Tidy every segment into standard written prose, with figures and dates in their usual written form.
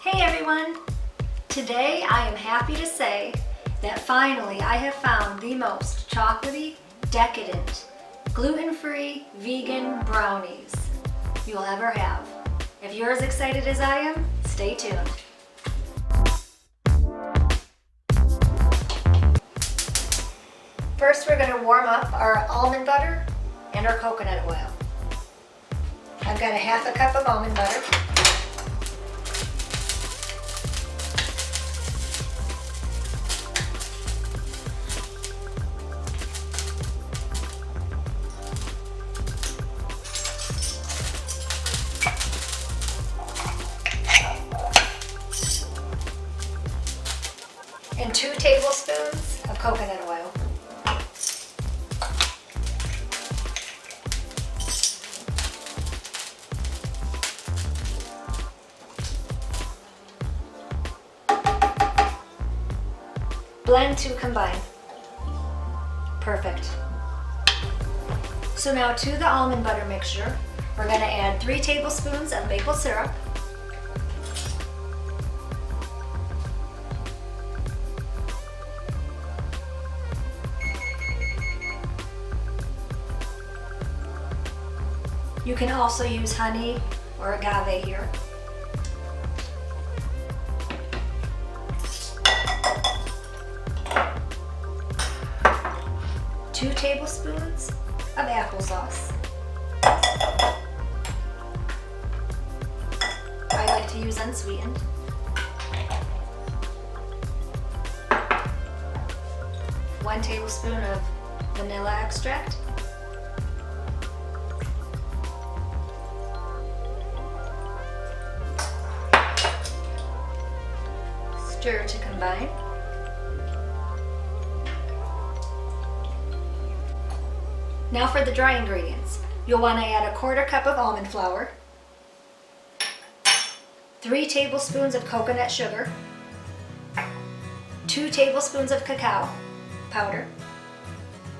Hey everyone! Today I am happy to say that finally I have found the most chocolatey, decadent, gluten-free, vegan brownies you will ever have. If you're as excited as I am, stay tuned. First we're going to warm up our almond butter and our coconut oil. I've got a half a cup of almond butter. And 2 tablespoons of coconut oil. Blend to combine. Perfect. So now to the almond butter mixture, we're going to add 3 tablespoons of maple syrup. You can also use honey or agave here. Two tablespoons of applesauce. I like to use unsweetened. 1 tablespoon of vanilla extract. Stir to combine. Now for the dry ingredients. You'll want to add a 1/4 cup of almond flour, 3 tablespoons of coconut sugar, 2 tablespoons of cacao powder,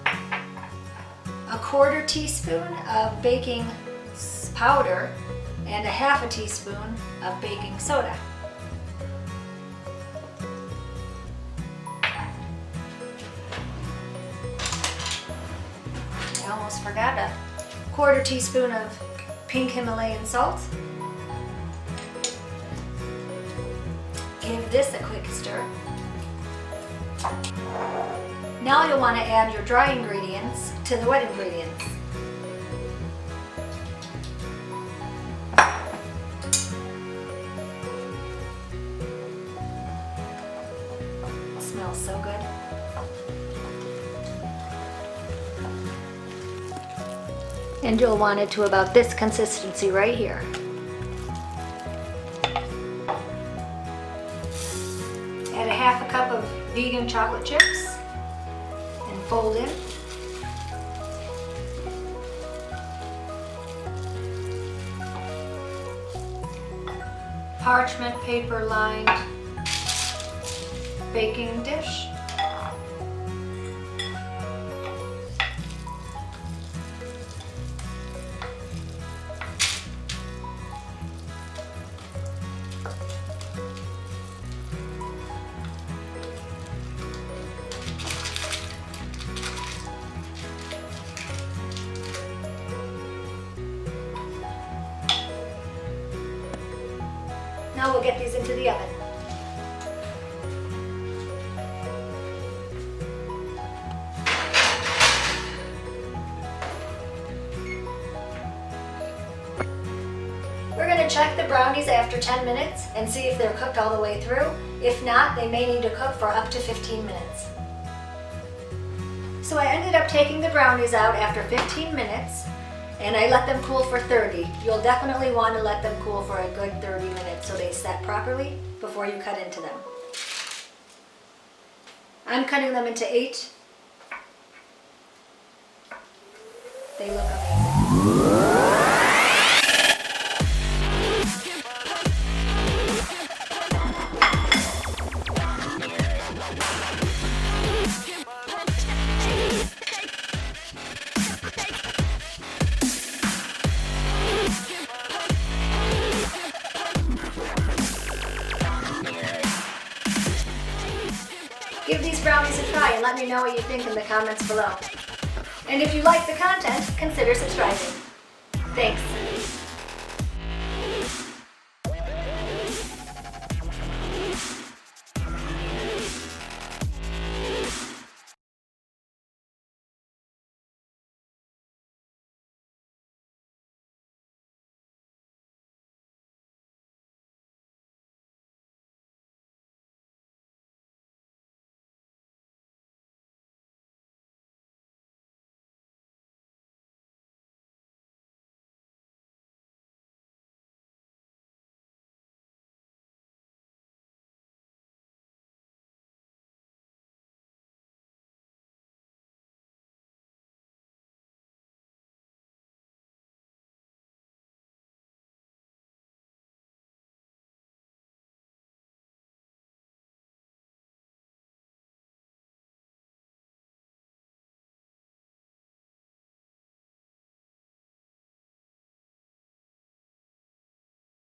a 1/4 teaspoon of baking powder, and a 1/2 teaspoon of baking soda. I almost forgot a 1/4 teaspoon of pink Himalayan salt. Give this a quick stir. Now you'll want to add your dry ingredients to the wet ingredients. It smells so good. And you'll want it to about this consistency right here. Add a 1/2 cup of vegan chocolate chips and fold in. Parchment paper lined baking dish. Now we'll get these into the oven. We're going to check the brownies after 10 minutes and see if they're cooked all the way through. If not, they may need to cook for up to 15 minutes. So I ended up taking the brownies out after 15 minutes. And I let them cool for 30. You'll definitely want to let them cool for a good 30 minutes so they set properly before you cut into them. I'm cutting them into 8. They look amazing. Give these brownies a try and let me know what you think in the comments below. And if you like the content, consider subscribing. Thanks.